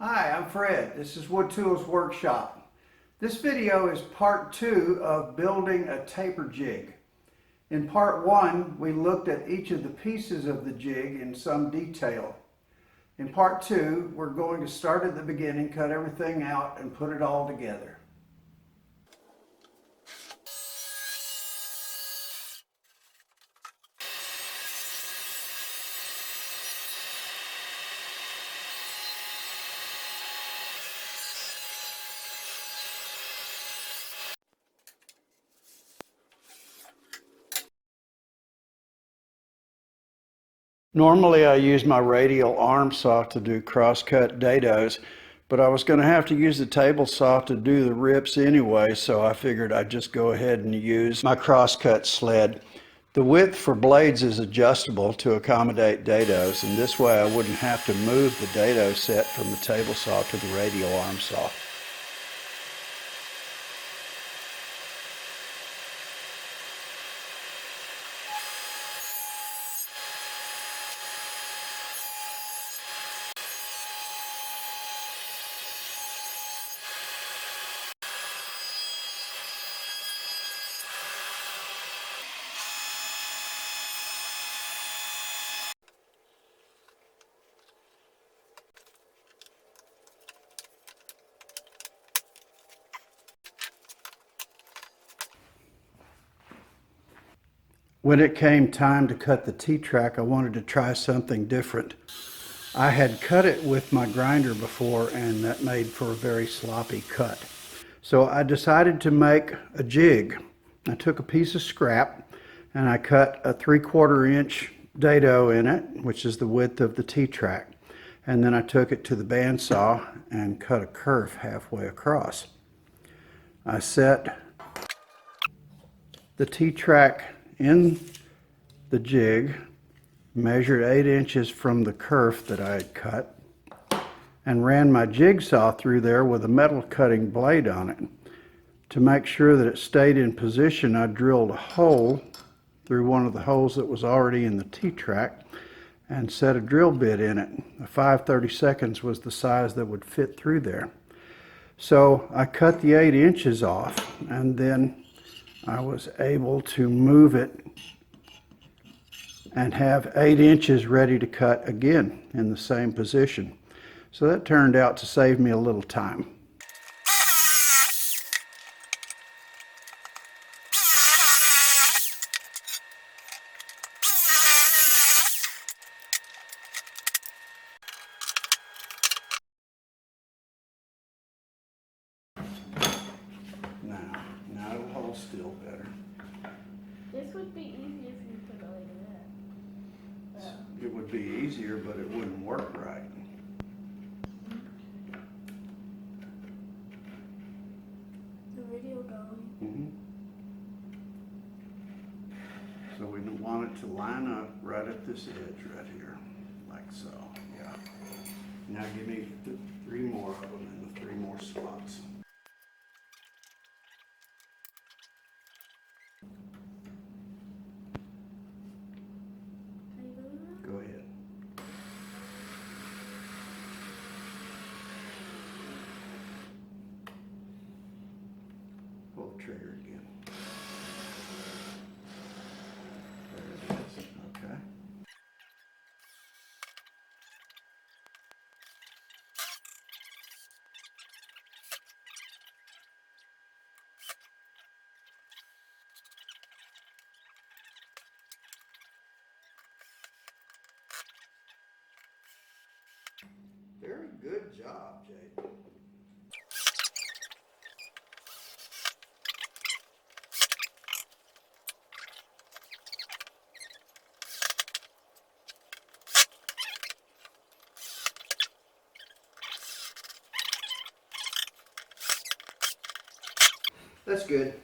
Hi, I'm Fred. This is Wood Tools Workshop. This video is part 2 of building a taper jig. In part 1, we looked at each of the pieces of the jig in some detail. In part 2, we're going to start at the beginning, cut everything out, and put it all together. Normally I use my radial arm saw to do crosscut dados, but I was going to have to use the table saw to do the rips anyway, so I figured I'd just go ahead and use my crosscut sled. The width for blades is adjustable to accommodate dados, and this way I wouldn't have to move the dado set from the table saw to the radial arm saw. When it came time to cut the T-track, I wanted to try something different. I had cut it with my grinder before, and that made for a very sloppy cut. So I decided to make a jig. I took a piece of scrap and I cut a 3/4 inch dado in it, which is the width of the T-track. And then I took it to the bandsaw and cut a kerf halfway across. I set the T-track in the jig, measured 8 inches from the kerf that I had cut, and ran my jigsaw through there with a metal cutting blade on it. To make sure that it stayed in position, I drilled a hole through one of the holes that was already in the T-track and set a drill bit in it. A 5/32 was the size that would fit through there. So I cut the 8 inches off, and then I was able to move it and have 8 inches ready to cut again in the same position. So that turned out to save me a little time. Now it'll hold still better. This would be easier if you put it like that. It would be easier, but it wouldn't work right. The video going. So we want it to line up right at this edge right here, like so. Yeah. Now give me 3 more of them in the 3 more slots. Go ahead. Pull the trigger again. There it is. Okay. Very good job, Jade. That's good.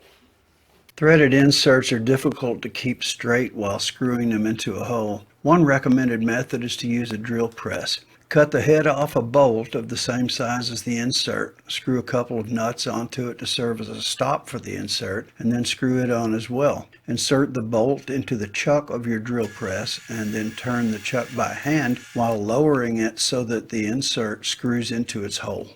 Threaded inserts are difficult to keep straight while screwing them into a hole. One recommended method is to use a drill press. Cut the head off a bolt of the same size as the insert. Screw a couple of nuts onto it to serve as a stop for the insert, and then screw it on as well. Insert the bolt into the chuck of your drill press and then turn the chuck by hand while lowering it so that the insert screws into its hole.